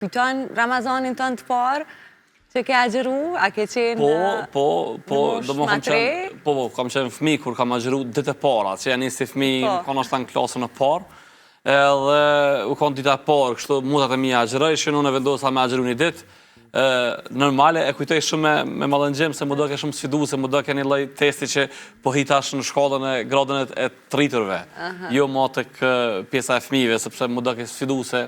Kujton Ramazanin tënë të parë që ke agjeru, a ke qenë kam qenë fëmi kur kam agjeru ditë e para, që janë si fëmi, konë është ta në klasën e parë, edhe u konë dita e parë, kështu mutat e mi agjerojshin, unë e vendosa me agjeru një ditë, normale, e kujtoj shumë me mallëngjim, se më do ke shumë sfidu, se më do ke një lloj testi që po hitash në shkollën e gradën e triturve, jo ma të pjesa e fëmijëve, sepse më do ke sfidu se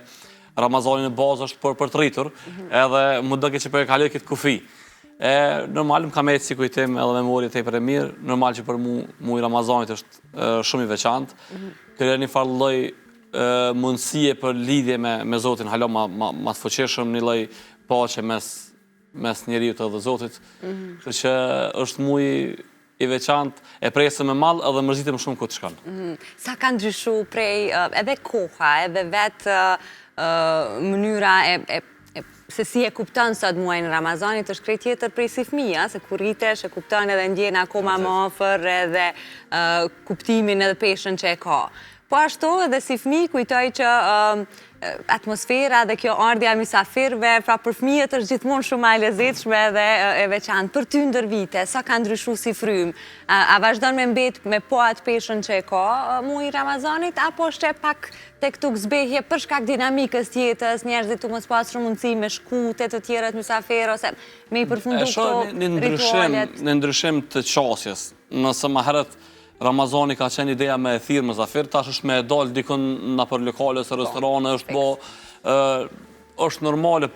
Ramazanin e bazë është për të rritur, edhe më do ke që për e kaloj këtë kufi. Normal, më ka me si kujtim edhe memori të për e mirë, normal që për mu i Ramazanit është shumë i veçantë, kërë një farë lloj mundësie për lidhje me Zotin, halo ma të fuqishëm, një lloj paqe mes njeriut edhe Zotit, që është mu i veçantë, e presëm me malë edhe mërzitëm shumë ku të shkon. Sa ka ndryshu prej edhe koha, edhe vetë mënyra se si e kupton sot muajin Ramazanit është krejt tjetër prej si fëmija, se kur rritesh e kupton edhe ndjen akoma më afër edhe kuptimin edhe peshën që e ka. Po ashtu edhe si fëmijë kujtoj që atmosfera dhe kjo ardhja mysafirëve, pra për fëmijët është gjithmonë shumë e lezetshme dhe e veçantë. Për ty ndër vite, sa ka ndryshu si frymë? A vazhdon me mbet me po atë peshën që e ka muaji Ramazanit, apo është e pak tek tuk zbehje për shkak dinamikës tjetës, njerëzit të mos pasur mundësi me shku te të tjerët mysafirë, ose me i përfundu këto ritualet? Në ndryshim të qasjes, nëse më herët Ramazani ka qenë ideja me e thirë mëzafirë, tash është me e dalë dikën në për lokale, se restorane, është normale,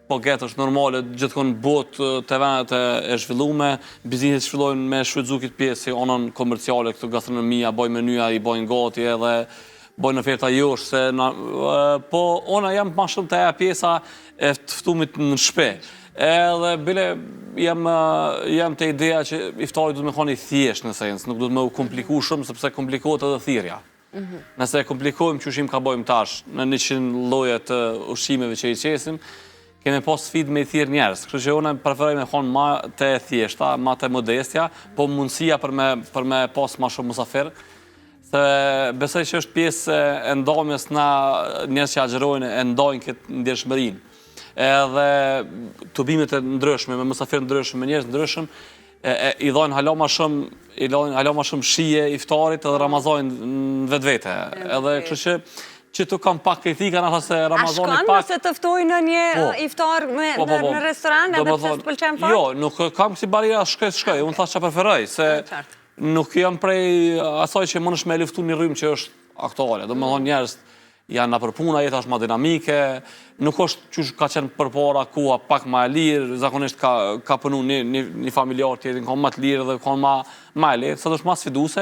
po getë është normale, gjithkon botë të venet e zhvillume, bizniset zhvillojnë me shfrytzu këtë pjesë, si onën komerciale, këtë gastronomia, bojnë menyja, i bojnë gati edhe bojnë oferta josh, po ona jam ma shumë të e pjesa e tëftumit në shpe. Edhe bile jam të ideja që iftari du të me koni thjesht në sens, nuk du të me u kompliku shumë, sepse komplikohet edhe thirja. Nëse komplikojmë që ushim ka bojmë tash, në 100 lloje të ushqimeve që i qesim, kemi pas sfidë me i thirë njerës. Kështu që unë preferoj me konë ma të thjeshta, ma të modestja, po mundësia për me pas ma shumë musafir, se besoj që është pjesë e ndamjes na njerës që agjerojnë e ndajnë këtë ndjershmërinë. Edhe të bimet e ndryshme, me mësafirë ndryshme, me njerës ndryshme, i dhajnë hala ma shumë shije iftarit edhe Ramazanin në vetë vete. Edhe kështë që tu kam pak kritika në thasë se Ramazani pak... A shkon nëse tëftoj në një iftar në restoran edhe pëse së pëlqen fakt? Jo, nuk kam si barira shkoj, unë thasë që preferoj, se nuk jam prej asaj që mënësh me luftu një rrymë që është aktuale. Do më thonë njerës janë në përpuna, jeta është ma dinamike, nuk është që ka qenë përpara kuha pak ma e lirë, zakonisht ka pënu një familjar tjetin, ka ma të lirë dhe ka ma e lirë, sot është ma sfiduse.